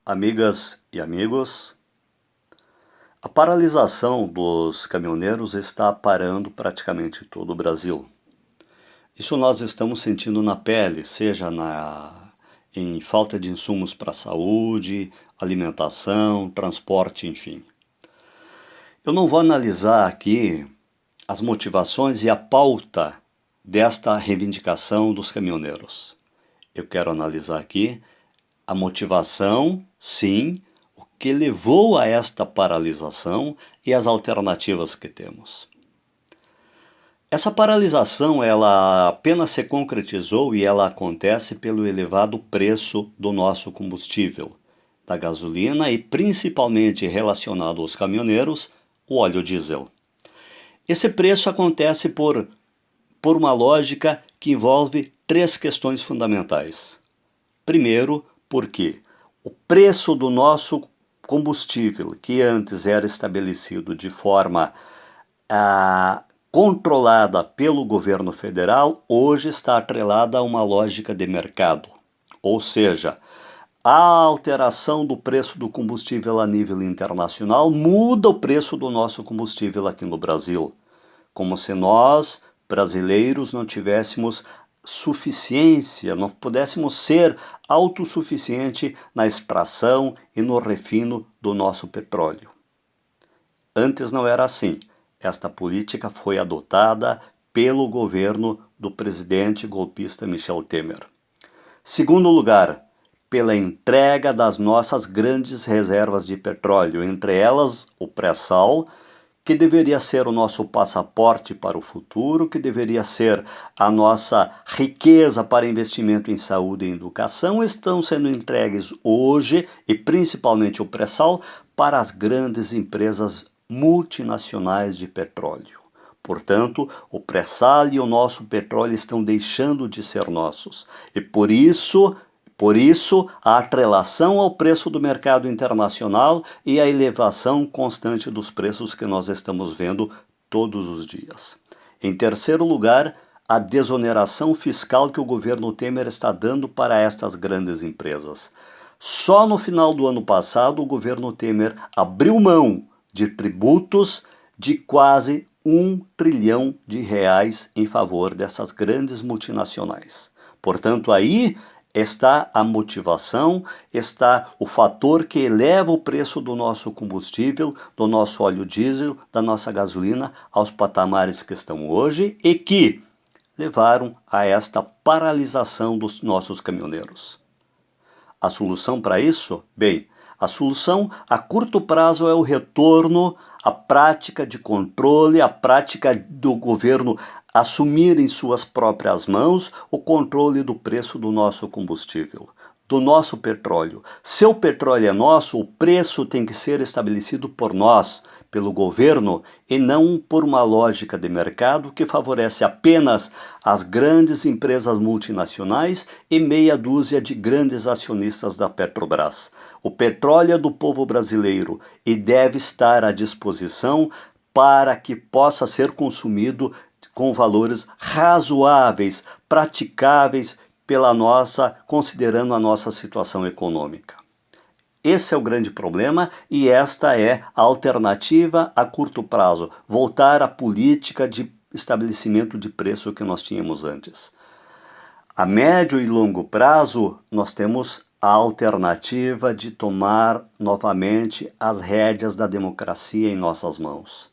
Amigas e amigos, a paralisação dos caminhoneiros está parando praticamente todo o Brasil. Isso nós estamos sentindo na pele, seja em falta de insumos para a saúde, alimentação, transporte, enfim. Eu não vou analisar aqui as motivações e a pauta desta reivindicação dos caminhoneiros. Eu quero analisar aqui a motivação, sim, o que levou a esta paralisação e as alternativas que temos. Essa paralisação, ela apenas se concretizou e ela acontece pelo elevado preço do nosso combustível, da gasolina e principalmente relacionado aos caminhoneiros, o óleo diesel. Esse preço acontece por uma lógica que envolve três questões fundamentais. Primeiro, porque o preço do nosso combustível, que antes era estabelecido de forma controlada pelo governo federal, hoje está atrelada a uma lógica de mercado. Ou seja, a alteração do preço do combustível a nível internacional muda o preço do nosso combustível aqui no Brasil. Como se nós, brasileiros, não tivéssemos suficiência, não pudéssemos ser autossuficiente na extração e no refino do nosso petróleo. Antes não era assim. Esta política foi adotada pelo governo do presidente golpista Michel Temer. Segundo lugar, pela entrega das nossas grandes reservas de petróleo, entre elas o pré-sal, que deveria ser o nosso passaporte para o futuro, que deveria ser a nossa riqueza para investimento em saúde e educação, estão sendo entregues hoje, e principalmente o pré-sal, para as grandes empresas multinacionais de petróleo. Portanto, o pré-sal e o nosso petróleo estão deixando de ser nossos. E por isso, a atrelação ao preço do mercado internacional e a elevação constante dos preços que nós estamos vendo todos os dias. Em terceiro lugar, a desoneração fiscal que o governo Temer está dando para estas grandes empresas. Só no final do ano passado, o governo Temer abriu mão de tributos de quase R$ 1 trilhão em favor dessas grandes multinacionais. Portanto, aí está a motivação, está o fator que eleva o preço do nosso combustível, do nosso óleo diesel, da nossa gasolina aos patamares que estão hoje e que levaram a esta paralisação dos nossos caminhoneiros. A solução para isso? Bem, a solução a curto prazo é o retorno à prática de controle, à prática do governo assumir em suas próprias mãos o controle do preço do nosso combustível, do nosso petróleo. Se o petróleo é nosso, o preço tem que ser estabelecido por nós, pelo governo, e não por uma lógica de mercado que favorece apenas as grandes empresas multinacionais e meia dúzia de grandes acionistas da Petrobras. O petróleo é do povo brasileiro e deve estar à disposição para que possa ser consumido com valores razoáveis, praticáveis considerando a nossa situação econômica. Esse é o grande problema e esta é a alternativa a curto prazo, voltar à política de estabelecimento de preço que nós tínhamos antes. A médio e longo prazo, nós temos a alternativa de tomar novamente as rédeas da democracia em nossas mãos.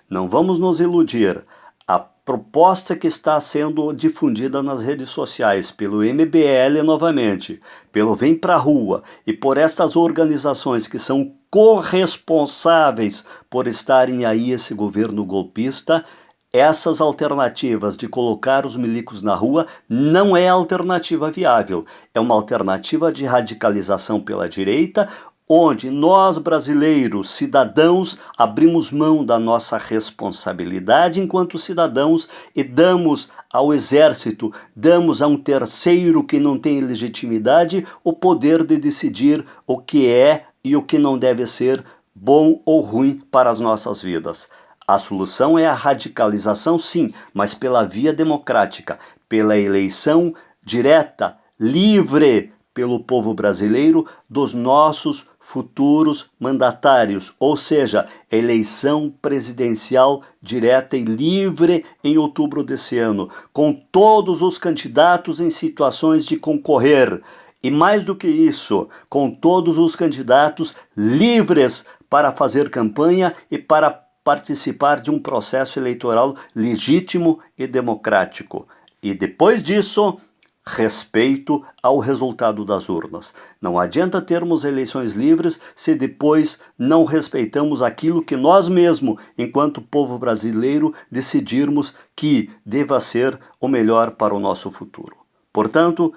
Não vamos nos iludir. A proposta que está sendo difundida nas redes sociais pelo MBL novamente, pelo Vem Pra Rua e por estas organizações que são corresponsáveis por estarem aí esse governo golpista, essas alternativas de colocar os milicos na rua não é alternativa viável. É uma alternativa de radicalização pela direita, onde nós brasileiros, cidadãos, abrimos mão da nossa responsabilidade enquanto cidadãos e damos ao exército, damos a um terceiro que não tem legitimidade o poder de decidir o que é e o que não deve ser bom ou ruim para as nossas vidas. A solução é a radicalização, sim, mas pela via democrática, pela eleição direta, livre, pelo povo brasileiro dos nossos futuros mandatários, ou seja, eleição presidencial direta e livre em outubro desse ano, com todos os candidatos em situações de concorrer. E mais do que isso, com todos os candidatos livres para fazer campanha e para participar de um processo eleitoral legítimo e democrático. E depois disso, respeito ao resultado das urnas. Não adianta termos eleições livres se depois não respeitamos aquilo que nós mesmos, enquanto povo brasileiro, decidirmos que deva ser o melhor para o nosso futuro. Portanto,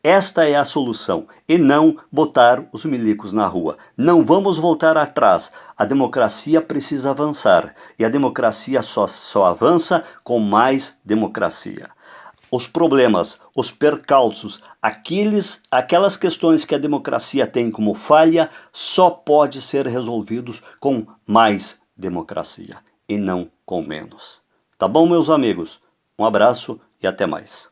esta é a solução, e não botar os milicos na rua. Não vamos voltar atrás. A democracia precisa avançar, e a democracia só avança com mais democracia. Os problemas, os percalços, aquelas questões que a democracia tem como falha, só pode ser resolvidos com mais democracia, e não com menos. Tá bom, meus amigos? Um abraço e até mais.